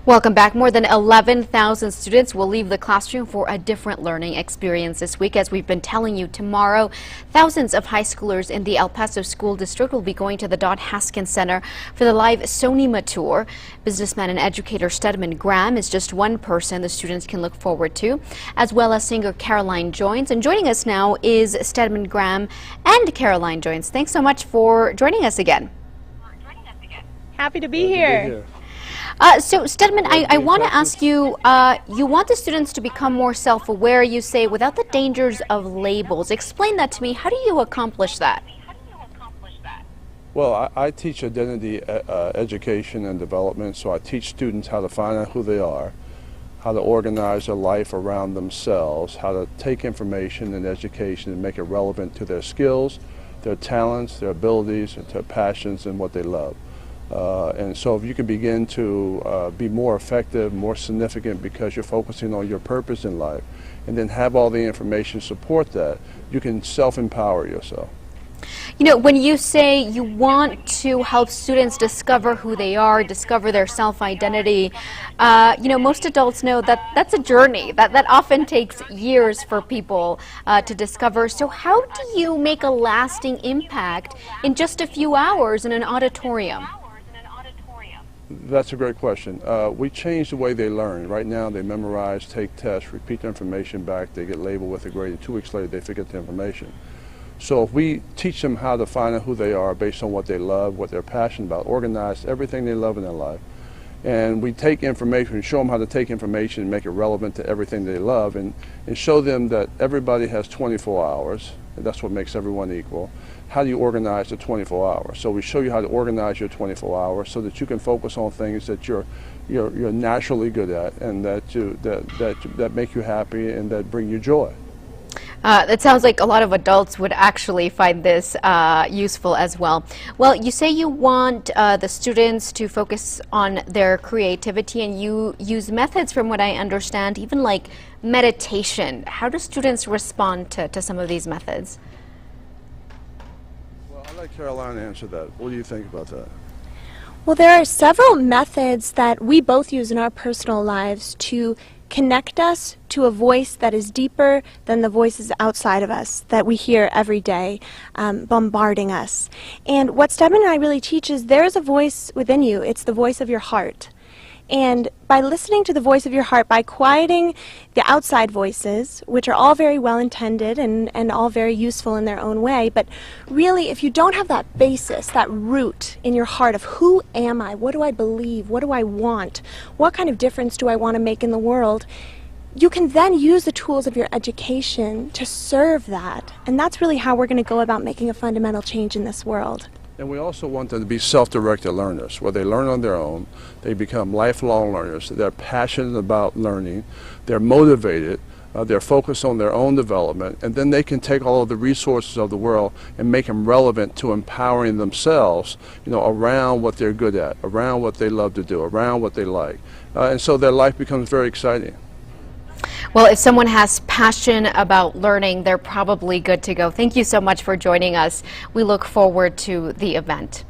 Welcome back. More than 11,000 students will leave the classroom for a different learning experience this week. As we've been telling you, tomorrow, thousands of high schoolers in the El Paso School District will be going to the Dot Haskins Center for the live Sonima tour. Businessman and educator Stedman Graham is just one person the students can look forward to, as well as singer Caroline Joins. And joining us now is Stedman Graham and Caroline Joins. Thanks so much for joining us again. Happy to be here. So, Stedman, I want to ask you, you want the students to become more self-aware, you say, without the dangers of labels. Explain that to me. How do you accomplish that? Well, I teach identity education and development, so I teach students how to find out who they are, how to organize their life around themselves, how to take information and education and make it relevant to their skills, their talents, their abilities, and their passions and what they love. And so if you can begin to be more effective, more significant because you're focusing on your purpose in life, and then have all the information support that, you can self-empower yourself. You know, when you say you want to help students discover who they are, discover their self-identity, you know, most adults know that that's a journey that often takes years for people to discover. So how do you make a lasting impact in just a few hours in an auditorium? That's a great question. We change the way they learn. Right now they memorize, take tests, repeat the information back, they get labeled with a grade, and 2 weeks later they forget the information. So if we teach them how to find out who they are based on what they love, what they're passionate about, organize everything they love in their life, and we take information and show them how to take information and make it relevant to everything they love, and show them that everybody has 24 hours, and that's what makes everyone equal. How do you organize the 24 hours? So we show you how to organize your 24 hours so that you can focus on things that you're naturally good at, and that make you happy and that bring you joy. It sounds like a lot of adults would actually find this useful as well. Well, you say you want the students to focus on their creativity, and you use methods, from what I understand, even like meditation. How do students respond to some of these methods? Well, I'd like Caroline to answer that. What do you think about that? Well, there are several methods that we both use in our personal lives to connect us to a voice that is deeper than the voices outside of us that we hear every day, bombarding us. And what Stedman and I really teach is there is a voice within you. It's the voice of your heart. And by listening to the voice of your heart, by quieting the outside voices, which are all very well intended and all very useful in their own way, but really if you don't have that basis, that root in your heart of who am I, what do I believe, what do I want, what kind of difference do I want to make in the world, you can then use the tools of your education to serve that. And that's really how we're going to go about making a fundamental change in this world. And we also want them to be self-directed learners, where they learn on their own, they become lifelong learners, they're passionate about learning, they're motivated, they're focused on their own development, and then they can take all of the resources of the world and make them relevant to empowering themselves, you know, around what they're good at, around what they love to do, around what they like. And so their life becomes very exciting. Well, if someone has passion about learning, they're probably good to go. Thank you so much for joining us. We look forward to the event.